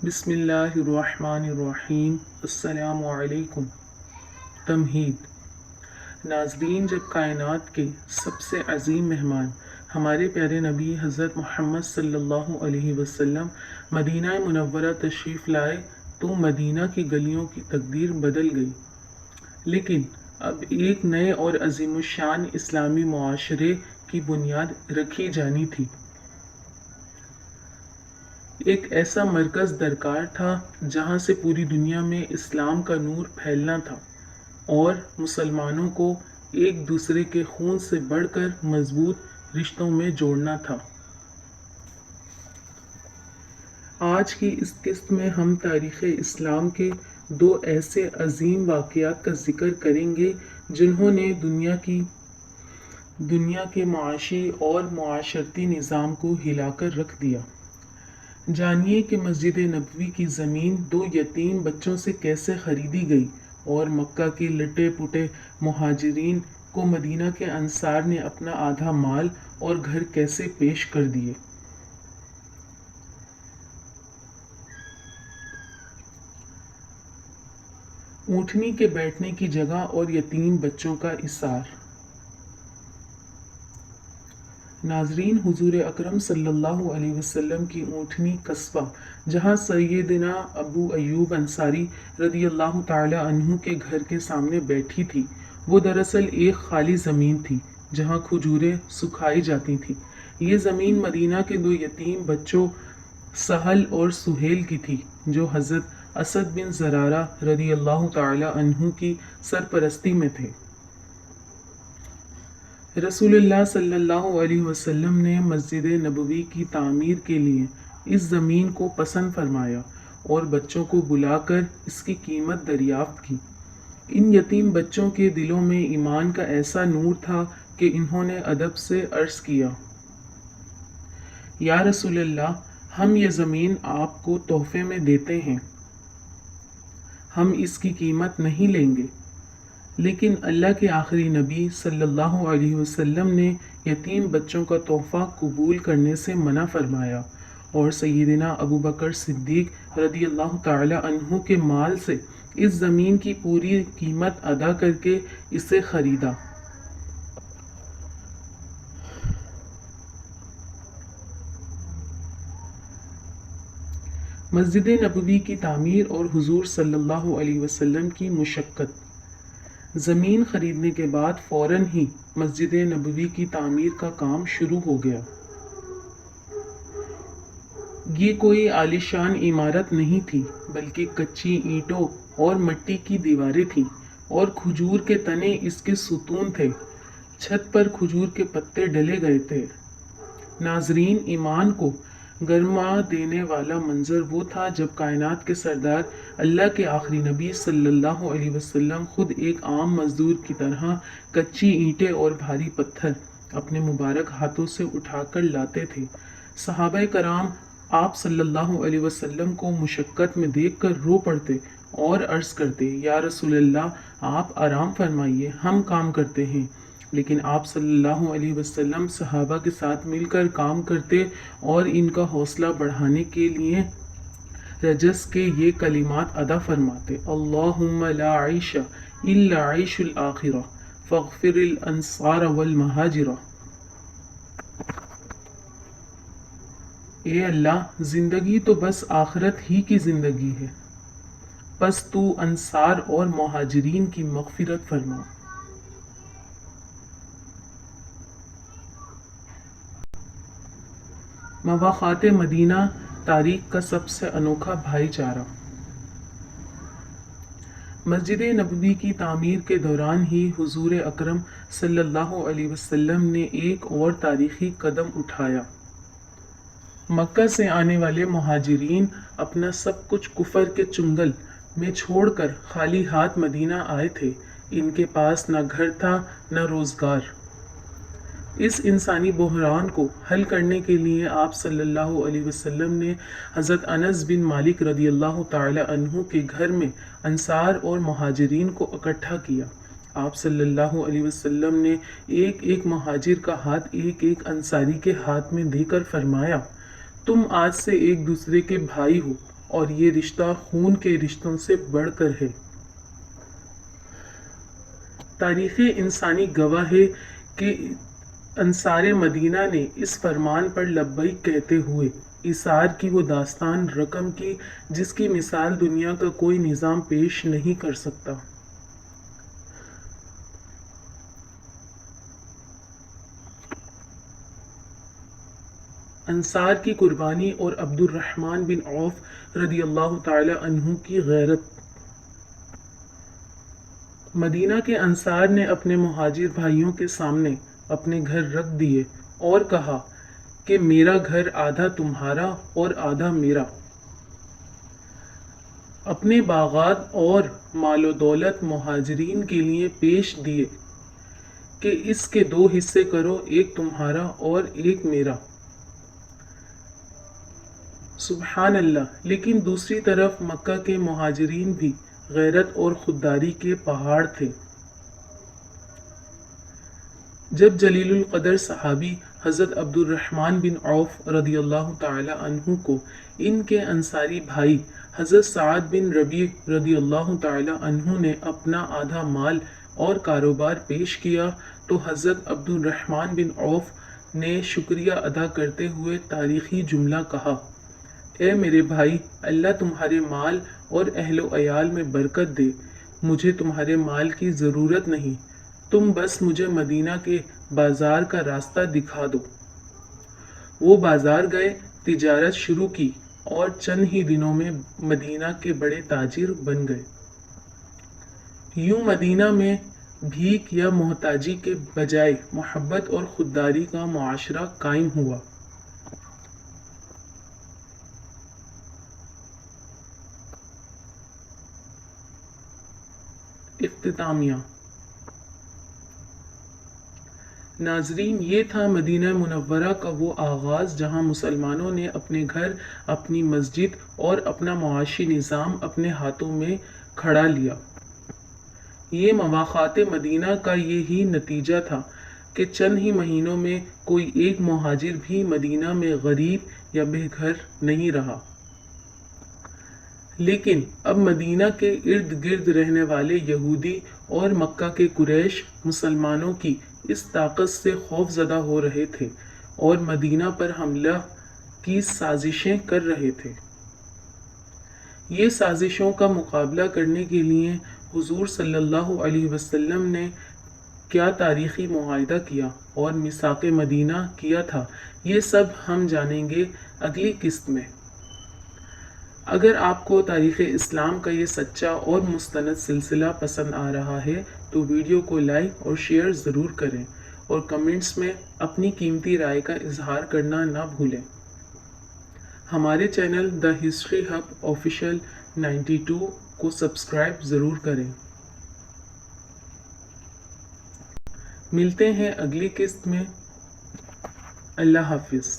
بسم اللہ الرحمن الرحیم۔ السلام علیکم۔ تمہید۔ ناظرین، جب کائنات کے سب سے عظیم مہمان ہمارے پیارے نبی حضرت محمد صلی اللہ علیہ وسلم مدینہ منورہ تشریف لائے تو مدینہ کی گلیوں کی تقدیر بدل گئی۔ لیکن اب ایک نئے اور عظیم الشان اسلامی معاشرے کی بنیاد رکھی جانی تھی۔ ایک ایسا مرکز درکار تھا جہاں سے پوری دنیا میں اسلام کا نور پھیلنا تھا اور مسلمانوں کو ایک دوسرے کے خون سے بڑھ کر مضبوط رشتوں میں جوڑنا تھا۔ آج کی اس قسط میں ہم تاریخ اسلام کے دو ایسے عظیم واقعات کا ذکر کریں گے جنہوں نے دنیا کے معاشی اور معاشرتی نظام کو ہلا کر رکھ دیا۔ جانیے کہ مسجد نبوی کی زمین دو یتیم بچوں سے کیسے خریدی گئی اور مکہ کے لٹے پٹے مہاجرین کو مدینہ کے انصار نے اپنا آدھا مال اور گھر کیسے پیش کر دیے۔ اونٹنی کے بیٹھنے کی جگہ اور یتیم بچوں کا اثار۔ ناظرین، حضور اکرم صلی اللہ علیہ وسلم کی اونٹنی قصبہ جہاں سیدنا ابو ایوب انصاری رضی اللہ تعالی عنہ کے گھر کے سامنے بیٹھی تھی، وہ دراصل ایک خالی زمین تھی جہاں کھجوریں سکھائی جاتی تھی۔ یہ زمین مدینہ کے دو یتیم بچوں سہل اور سہیل کی تھی جو حضرت اسد بن زرارہ رضی اللہ تعالی عنہ کی سرپرستی میں تھے۔ رسول اللہ صلی اللہ علیہ وسلم نے مسجد نبوی کی تعمیر کے لیے اس زمین کو پسند فرمایا اور بچوں کو بلا کر اس کی قیمت دریافت کی۔ ان یتیم بچوں کے دلوں میں ایمان کا ایسا نور تھا کہ انہوں نے ادب سے عرض کیا، یا رسول اللہ، ہم یہ زمین آپ کو تحفے میں دیتے ہیں، ہم اس کی قیمت نہیں لیں گے۔ لیکن اللہ کے آخری نبی صلی اللہ علیہ وسلم نے یتیم بچوں کا تحفہ قبول کرنے سے منع فرمایا اور سیدنا ابو بکر صدیق رضی اللہ تعالی عنہ کے مال سے اس زمین کی پوری قیمت ادا کر کے اسے خریدا۔ مسجد نبوی کی تعمیر اور حضور صلی اللہ علیہ وسلم کی مشقت۔ زمین خریدنے کے بعد فوراً ہی مسجد نبوی کی تعمیر کا کام شروع ہو گیا۔ یہ کوئی عالیشان عمارت نہیں تھی بلکہ کچی اینٹوں اور مٹی کی دیواریں تھیں اور کھجور کے تنے اس کے ستون تھے۔ چھت پر کھجور کے پتے ڈلے گئے تھے۔ ناظرین، ایمان کو گرما دینے والا منظر وہ تھا جب کائنات کے سردار اللہ کے آخری نبی صلی اللہ علیہ وسلم خود ایک عام مزدور کی طرح کچی اینٹیں اور بھاری پتھر اپنے مبارک ہاتھوں سے اٹھا کر لاتے تھے۔ صحابہ کرام آپ صلی اللہ علیہ وسلم کو مشقت میں دیکھ کر رو پڑتے اور عرض کرتے، یا رسول اللہ، آپ آرام فرمائیے، ہم کام کرتے ہیں۔ لیکن آپ صلی اللہ علیہ وسلم صحابہ کے ساتھ مل کر کام کرتے اور ان کا حوصلہ بڑھانے کے لیے رجس کے یہ کلمات ادا فرماتے، اللہم لا عیش الا عیش الآخرہ فاغفر الانصار والمہاجرہ۔ اے اللہ، زندگی تو بس آخرت ہی کی زندگی ہے، بس تو انصار اور مہاجرین کی مغفرت فرما۔ مواخات مدینہ، تاریخ کا سب سے انوکھا بھائی چارہ۔ مسجد نبوی کی تعمیر کے دوران ہی حضور اکرم صلی اللہ علیہ وسلم نے ایک اور تاریخی قدم اٹھایا۔ مکہ سے آنے والے مہاجرین اپنا سب کچھ کفر کے چنگل میں چھوڑ کر خالی ہاتھ مدینہ آئے تھے۔ ان کے پاس نہ گھر تھا نہ روزگار۔ اس انسانی بحران کو حل کرنے کے لیے آپ صلی اللہ علیہ وسلم نے حضرت انس بن مالک رضی اللہ تعالی عنہ کے گھر میں انصار اور مہاجرین کو اکٹھا کیا۔ آپ صلی اللہ علیہ وسلم نے ایک ایک مہاجر کا ہاتھ ایک ایک انصاری کے ہاتھ میں دے کر فرمایا، تم آج سے ایک دوسرے کے بھائی ہو اور یہ رشتہ خون کے رشتوں سے بڑھ کر ہے۔ تاریخ انسانی گواہ ہے کہ انصار مدینہ نے اس فرمان پر لبیک کہتے ہوئے ایثار کی وہ داستان رقم کی جس کی مثال دنیا کا کوئی نظام پیش نہیں کر سکتا۔ انصار کی قربانی اور عبد الرحمن بن عوف رضی اللہ تعالی عنہ کی غیرت۔ مدینہ کے انصار نے اپنے مہاجر بھائیوں کے سامنے اپنے گھر رکھ دیے اور کہا کہ میرا گھر آدھا تمہارا اور آدھا میرا۔ اپنے باغات اور مال و دولت مہاجرین کے لیے پیش دیے کہ اس کے 2 حصے کرو، ایک تمہارا اور ایک میرا۔ سبحان اللہ! لیکن دوسری طرف مکہ کے مہاجرین بھی غیرت اور خودداری کے پہاڑ تھے۔ جب جلیل القدر صحابی حضرت عبد الرحمن بن عوف رضی اللہ تعالی عنہ کو ان کے انصاری بھائی حضرت سعد بن ربیع رضی اللہ تعالی عنہ نے اپنا آدھا مال اور کاروبار پیش کیا تو حضرت عبد الرحمن بن عوف نے شکریہ ادا کرتے ہوئے تاریخی جملہ کہا: اے میرے بھائی، اللہ تمہارے مال اور اہل و عیال میں برکت دے، مجھے تمہارے مال کی ضرورت نہیں، تم بس مجھے مدینہ کے بازار کا راستہ دکھا دو۔ وہ بازار گئے، تجارت شروع کی اور چند ہی دنوں میں مدینہ کے بڑے تاجر بن گئے۔ یوں مدینہ میں بھیک یا محتاجی کے بجائے محبت اور خودداری کا معاشرہ قائم ہوا۔ اختتامیہ۔ ناظرین، یہ تھا مدینہ منورہ کا وہ آغاز جہاں مسلمانوں نے اپنے گھر، اپنی مسجد اور اپنا معاشی نظام اپنے ہاتھوں میں کھڑا لیا۔ یہ مواخات مدینہ کا یہی نتیجہ تھا کہ چند ہی مہینوں میں کوئی ایک مہاجر بھی مدینہ میں غریب یا بے گھر نہیں رہا۔ لیکن اب مدینہ کے ارد گرد رہنے والے یہودی اور مکہ کے قریش مسلمانوں کی اس طاقت سے خوف زدہ ہو رہے تھے اور مدینہ پر حملہ کی سازشیں کر رہے تھے۔ یہ سازشوں کا مقابلہ کرنے کے لیے حضور صلی اللہ علیہ وسلم نے کیا تاریخی معاہدہ کیا اور میثاق مدینہ کیا تھا، یہ سب ہم جانیں گے اگلی قسط میں۔ اگر آپ کو تاریخ اسلام کا یہ سچا اور مستند سلسلہ پسند آ رہا ہے تو ویڈیو کو لائک اور شیئر ضرور کریں اور کمنٹس میں اپنی قیمتی رائے کا اظہار کرنا نہ بھولیں۔ ہمارے channel the history hub official 92 کو سبسکرائب ضرور کریں۔ ملتے ہیں اگلی قسط میں۔ اللہ حافظ۔